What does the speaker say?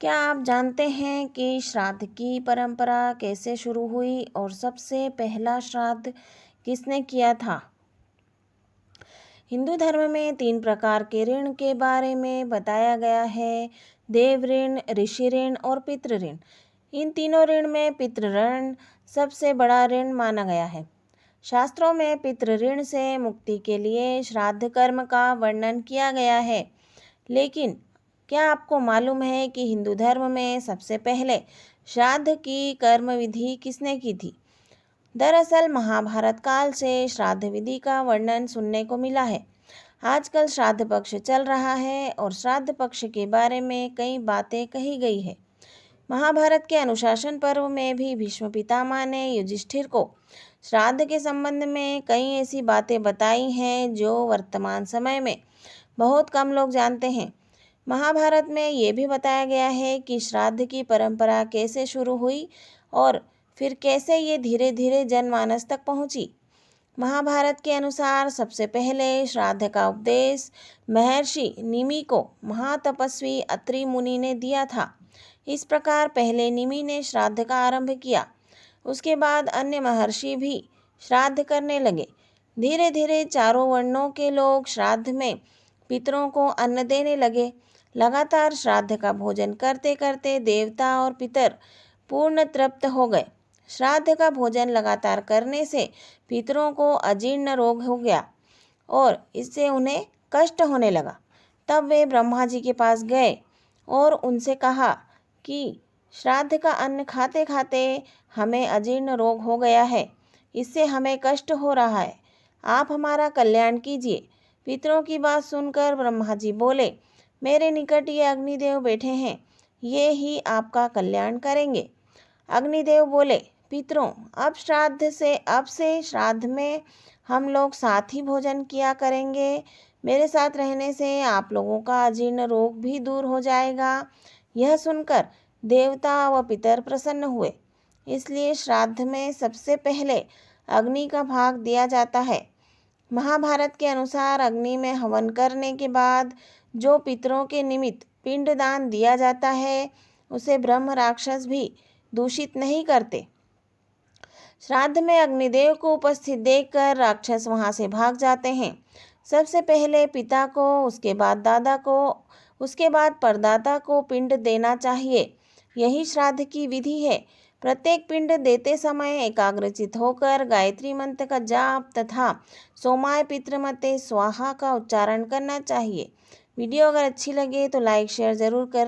क्या आप जानते हैं कि श्राद्ध की परंपरा कैसे शुरू हुई और सबसे पहला श्राद्ध किसने किया था? हिंदू धर्म में 3 प्रकार के ऋण के बारे में बताया गया है। देव ऋण, ऋषि ऋण और पितृ ऋण। इन तीनों ऋण में पितृ ऋण सबसे बड़ा ऋण माना गया है। शास्त्रों में पितृ ऋण से मुक्ति के लिए श्राद्ध कर्म का वर्णन किया गया है। लेकिन क्या आपको मालूम है कि हिंदू धर्म में सबसे पहले श्राद्ध की कर्म विधि किसने की थी? दरअसल महाभारत काल से श्राद्ध विधि का वर्णन सुनने को मिला है। आजकल श्राद्ध पक्ष चल रहा है और श्राद्ध पक्ष के बारे में कई बातें कही गई है। महाभारत के अनुशासन पर्व में भी भीष्म पितामह ने युधिष्ठिर को श्राद्ध के संबंध में कई ऐसी बातें बताई हैं जो वर्तमान समय में बहुत कम लोग जानते हैं। महाभारत में ये भी बताया गया है कि श्राद्ध की परंपरा कैसे शुरू हुई और फिर कैसे ये धीरे धीरे जनमानस तक पहुंची। महाभारत के अनुसार सबसे पहले श्राद्ध का उपदेश महर्षि निमि को महातपस्वी अत्रि मुनि ने दिया था। इस प्रकार पहले निमि ने श्राद्ध का आरंभ किया। उसके बाद अन्य महर्षि भी श्राद्ध करने लगे। धीरे धीरे चारों वर्णों के लोग श्राद्ध में पितरों को अन्न देने लगे। लगातार श्राद्ध का भोजन करते करते देवता और पितर पूर्ण तृप्त हो गए। श्राद्ध का भोजन लगातार करने से पितरों को अजीर्ण रोग हो गया और इससे उन्हें कष्ट होने लगा। तब वे ब्रह्मा जी के पास गए और उनसे कहा कि श्राद्ध का अन्न खाते खाते हमें अजीर्ण रोग हो गया है, इससे हमें कष्ट हो रहा है, आप हमारा कल्याण कीजिए। पितरों की बात सुनकर ब्रह्मा जी बोले, मेरे निकट ये अग्निदेव बैठे हैं, ये ही आपका कल्याण करेंगे। अग्निदेव बोले, पितरों अब से श्राद्ध में हम लोग साथ ही भोजन किया करेंगे। मेरे साथ रहने से आप लोगों का अजीर्ण रोग भी दूर हो जाएगा। यह सुनकर देवता व पितर प्रसन्न हुए। इसलिए श्राद्ध में सबसे पहले अग्नि का भाग दिया जाता है। महाभारत के अनुसार अग्नि में हवन करने के बाद जो पितरों के निमित्त पिंडदान दिया जाता है उसे ब्रह्म राक्षस भी दूषित नहीं करते। श्राद्ध में अग्निदेव को उपस्थित देखकर राक्षस वहां से भाग जाते हैं। सबसे पहले पिता को, उसके बाद दादा को, उसके बाद परदाता को पिंड देना चाहिए। यही श्राद्ध की विधि है। प्रत्येक पिंड देते समय एकाग्रचित होकर गायत्री मंत्र का जाप तथा सोमाय पितृमते स्वाहा का उच्चारण करना चाहिए। वीडियो अगर अच्छी लगे तो लाइक शेयर जरूर कर